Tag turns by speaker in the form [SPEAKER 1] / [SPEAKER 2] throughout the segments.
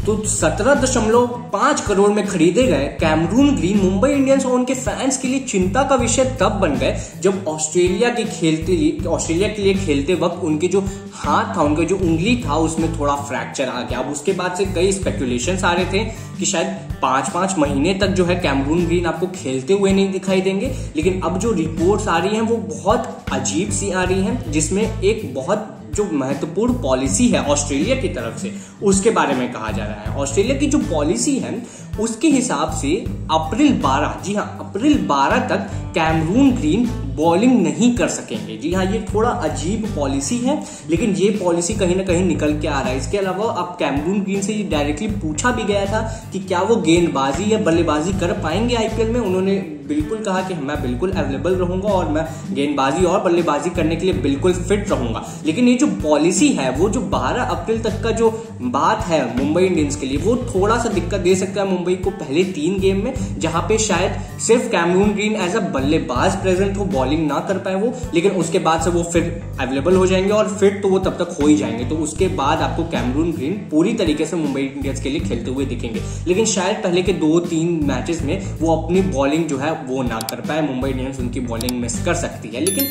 [SPEAKER 1] तो 17.5 करोड़ में खरीदे गए कैमरून ग्रीन मुंबई इंडियंस और उनके फैंस के लिए चिंता का विषय तब बन गए जब ऑस्ट्रेलिया के लिए खेलते वक्त उनके जो हाथ था, उनका जो उंगली था, उसमें थोड़ा फ्रैक्चर आ गया। अब उसके बाद से कई स्पेकुलेशंस आ रहे थे कि शायद 5 महीने तक जो है कैमरून ग्रीन आपको खेलते हुए नहीं दिखाई देंगे, लेकिन अब जो रिपोर्ट्स आ रही हैं वो बहुत अजीब सी आ रही हैं, जिसमें एक बहुत जो महत्वपूर्ण पॉलिसी है ऑस्ट्रेलिया की तरफ से उसके बारे में कहा जा रहा है। ऑस्ट्रेलिया की जो पॉलिसी है उसके हिसाब से अप्रैल 12, जी हाँ अप्रैल 12 तक कैमरून ग्रीन बॉलिंग नहीं कर सकेंगे। जी हाँ, ये थोड़ा अजीब पॉलिसी है, लेकिन ये पॉलिसी कहीं ना कहीं निकल के आ रहा है। इसके अलावा अब कैमरून ग्रीन से ये डायरेक्टली पूछा भी गया था कि क्या वो गेंदबाजी या बल्लेबाजी कर पाएंगे आईपीएल में। उन्होंने बिल्कुल कहा कि मैं बिल्कुल अवेलेबल रहूंगा और मैं गेंदबाजी और बल्लेबाजी करने के लिए बिल्कुल फिट रहूंगा। लेकिन ये जो पॉलिसी है वो जो 12 अप्रैल तक का जो बात है मुंबई इंडियंस के लिए, वो थोड़ा सा दिक्कत दे सकता है मुंबई को पहले 3 गेम में, जहां पे शायद सिर्फ कैमरून ग्रीन एज अ बल्लेबाज प्रेजेंट हो, बॉलिंग ना कर पाए वो, लेकिन उसके बाद से वो फिर अवेलेबल हो जाएंगे और फिट तो वो तब तक हो ही जाएंगे। तो उसके बाद आपको कैमरून ग्रीन पूरी तरीके से मुंबई इंडियंस के लिए खेलते हुए दिखेंगे, लेकिन शायद पहले के 2-3 मैचेस में वो अपनी बॉलिंग जो है वो ना कर पाए। मुंबई इंडियंस उनकी बॉलिंग मिस कर सकती है। लेकिन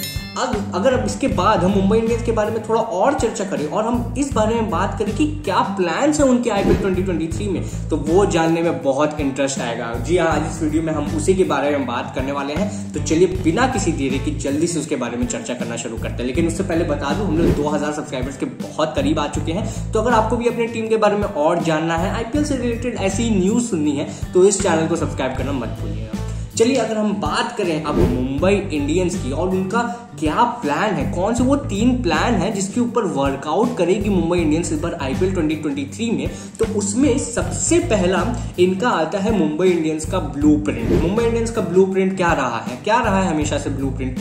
[SPEAKER 1] अगर अब इसके बाद हम मुंबई इंडियंस के बारे में थोड़ा और चर्चा करें और हम इस बारे में बात करें कि क्या प्लान्स है उनके आईपीएल 2023 में, तो वो जानने में बहुत इंटरेस्ट आएगा। जी हाँ, आज इस वीडियो में हम उसी के बारे में बात करने वाले हैं। तो चलिए बिना किसी देरी की जल्दी से उसके बारे में चर्चा करना शुरू करते हैं। लेकिन उससे पहले बता दूं, हम लोग 2000 सब्सक्राइबर्स के बहुत करीब आ चुके हैं। तो अगर आपको भी अपनी टीम के बारे में और जानना है, आईपीएल से रिलेटेड ऐसी न्यूज सुननी है, तो इस चैनल को सब्सक्राइब करना मत भूलिएगा। चलिए अगर हम बात करें अब मुंबई इंडियंस की और उनका क्या प्लान है, कौन से वो 3 प्लान है जिसके ऊपर वर्कआउट करेगी मुंबई इंडियंस इस बार आईपीएल 2023 में, तो उसमें सबसे पहला इनका आता है मुंबई इंडियंस का ब्लूप्रिंट। मुंबई इंडियंस का ब्लूप्रिंट क्या रहा है हमेशा से ब्लूप्रिंट,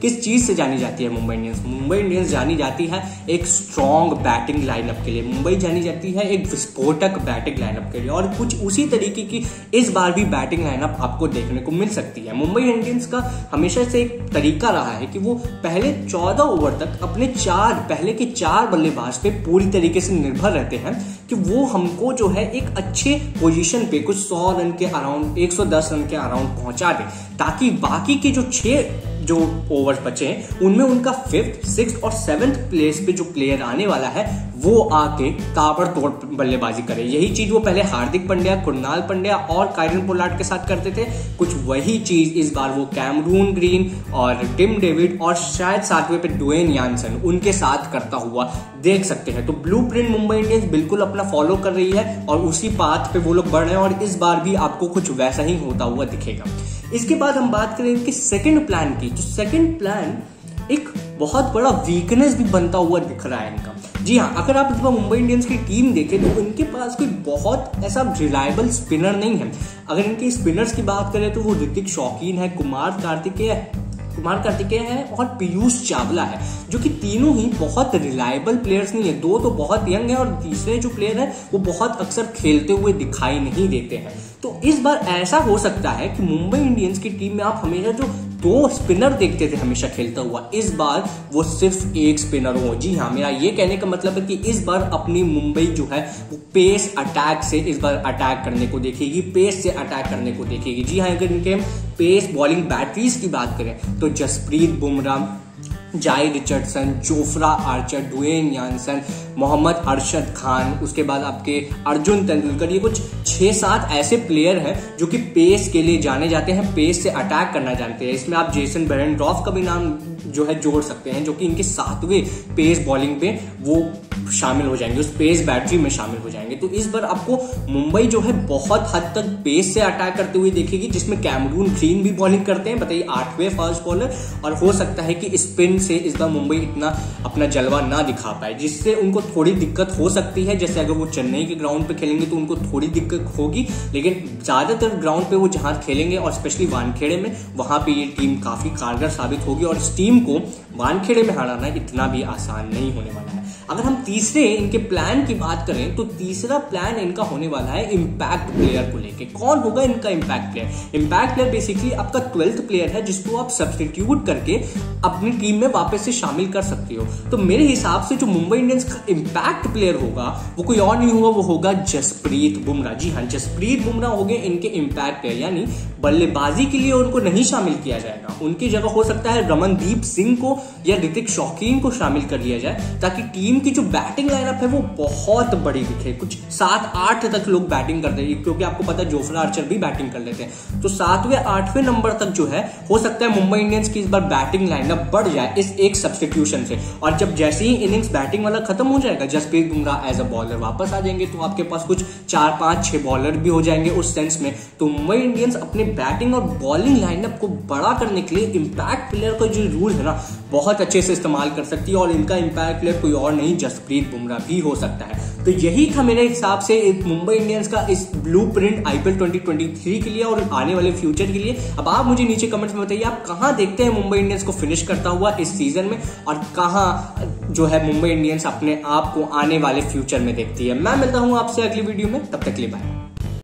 [SPEAKER 1] किस चीज से जानी जाती है मुंबई इंडियंस? मुंबई इंडियंस जानी जाती है एक स्ट्रॉन्ग बैटिंग लाइनअप के लिए, मुंबई जानी जाती है एक विस्फोटक बैटिंग लाइनअप के लिए, और कुछ उसी तरीके की इस बार भी बैटिंग लाइनअप आपको देखने को मिल सकती है। मुंबई इंडियंस का हमेशा से एक तरीका रहा है कि वो पहले 14 ओवर तक अपने पहले के 4 बल्लेबाज पे पूरी तरीके से निर्भर रहते हैं कि वो हमको जो है एक अच्छे पोजीशन पे कुछ 100 रन के अराउंड, 110 रन के अराउंड पहुंचा दे, ताकि बाकी के जो 6 जो ओवर्स बचे हैं उनमें उनका 5th, 6th और 7th प्लेस पे जो प्लेयर आने वाला है वो आके ताबड़तोड़ बल्लेबाजी करे। यही चीज वो पहले हार्दिक पांड्या, कुणाल पांड्या और कायरन पोलार्ड के साथ करते थे। कुछ वही चीज इस बार वो कैमरून ग्रीन और टिम डेविड और शायद 7वें पे ड्वेन यानसन उनके साथ करता हुआ देख सकते हैं। तो ब्लूप्रिंट मुंबई इंडियंस बिल्कुल अपना फॉलो कर रही है और उसी पाथ पे वो लोग बढ़ रहे हैं, और इस बार भी आपको कुछ वैसा ही होता हुआ दिखेगा। इसके बाद हम बात करें कि सेकंड प्लान की, तो सेकंड प्लान एक बहुत बड़ा वीकनेस भी बनता हुआ दिख रहा है इनका। जी हाँ, अगर आप इस बार मुंबई इंडियंस की टीम देखें तो इनके पास कोई बहुत ऐसा रिलायबल स्पिनर नहीं है। अगर इनके स्पिनर्स की बात करें तो वो ऋतिक शौकीन है, कुमार कार्तिकेय है और पीयूष चावला है, जो कि तीनों ही बहुत रिलायबल प्लेयर्स नहीं है। 2 तो बहुत यंग है और तीसरे जो प्लेयर है वो बहुत अक्सर खेलते हुए दिखाई नहीं देते हैं। तो इस बार ऐसा हो सकता है कि मुंबई इंडियंस की टीम में आप हमेशा जो 2 स्पिनर देखते थे हमेशा खेलता हुआ, इस बार वो सिर्फ 1 स्पिनर हो। जी हाँ, मेरा ये कहने का मतलब है कि इस बार अपनी मुंबई जो है वो पेस अटैक से इस बार अटैक करने को देखेगी, पेस से अटैक करने को देखेगी। जी हाँ, अगर इनके पेस बॉलिंग बैटरीज की बात करें तो Jasprit Bumrah, Jhye Richardson, Jofra Archer, Duan Jansen, Mohammad Arshad Khan, उसके बाद आपके अर्जुन तेंदुलकर, ये कुछ 6-7 ऐसे प्लेयर हैं जो कि पेस के लिए जाने जाते हैं, पेस से अटैक करना जानते हैं। इसमें आप जेसन बेरेंड्रॉफ का भी नाम जो है जोड़ सकते हैं, जो कि इनके 7वें पेस बॉलिंग पे वो शामिल हो जाएंगे, उस पेस बैटरी में शामिल हो जाएंगे। तो इस बार आपको मुंबई जो है बहुत हद तक पेस से अटैक करते हुए देखेगी, जिसमें कैमरून ग्रीन भी बॉलिंग करते हैं, बताइए 8वें फास्ट बॉलर, और हो सकता है कि स्पिन से इस बार मुंबई इतना अपना जलवा ना दिखा पाए, जिससे उनको थोड़ी दिक्कत हो सकती है। जैसे अगर वो चेन्नई के ग्राउंड पे खेलेंगे तो उनको थोड़ी दिक्कत होगी, लेकिन ज्यादातर ग्राउंड पे वो जहां खेलेंगे और स्पेशली वानखेड़े में, वहां पे ये टीम काफी कारगर साबित होगी और इस टीम को वानखेड़े में हराना इतना भी आसान नहीं होने वाला है। अगर हम तीसरे इनके प्लान की बात करें तो तीसरा प्लान इनका होने वाला है इम्पैक्ट प्लेयर को लेके। कौन होगा इनका impact player? Impact player basically आपका 12th प्लेयर है जिसको आप सब्स्टिट्यूट करके अपनी टीम में वापस से शामिल कर सकते हो। तो मेरे हिसाब से जो मुंबई इंडियंस का इम्पैक्ट प्लेयर होगा वो कोई और नहीं होगा, वो होगा जसप्रीत बुमराह। जी हाँ, जसप्रीत बुमराह हो गए इनके इम्पैक्ट प्लेयर, यानी बल्लेबाजी के लिए उनको नहीं शामिल किया जाएगा। उनकी जगह हो सकता है रमनदीप सिंह को या ऋतिक शौकीन को शामिल कर लिया जाए, ताकि टीम की जो बैटिंग लाइनअप है वो बहुत बड़ी दिखे। कुछ 7-8 तक लोग बैटिंग करते हैं, क्योंकि आपको पता है जोफ्रा आर्चर भी बैटिंग कर लेते हैं। तो 7वें-8वें नंबर तक जो है हो सकता है मुंबई इंडियंस की इस बार बैटिंग लाइनअप बढ़ जाए इस एक सब्स्टिट्यूशन से। और जब जैसे ही इनिंग्स बैटिंग वाला खत्म हो जाएगा, Jasprit Bumrah as a bowler वापस आ जाएंगे, तो आपके पास कुछ 4-5-6 बॉलर भी हो जाएंगे उस सेंस में। तो मुंबई इंडियंस अपने बैटिंग और बॉलिंग लाइनअप को बड़ा करने के लिए इम्पैक्ट प्लेयर का जो रूल है ना बहुत अच्छे से इस्तेमाल कर सकती है, और इनका इम्पैक्ट प्लेयर कोई और नहीं जसप्रीत बुमराह भी हो सकता है। तो यही था मेरे हिसाब से मुंबई इंडियंस का इस ब्लूप्रिंट आईपीएल 2023 के लिए और आने वाले फ्यूचर के लिए। अब आप मुझे नीचे कमेंट्स में बताइए आप कहां देखते हैं मुंबई इंडियंस को फिनिश करता हुआ इस सीजन में, और कहां जो है मुंबई इंडियंस अपने आप को आने वाले फ्यूचर में देखती है। मैं मिलता हूं आपसे अगली वीडियो में, तब तक के लिए बाय।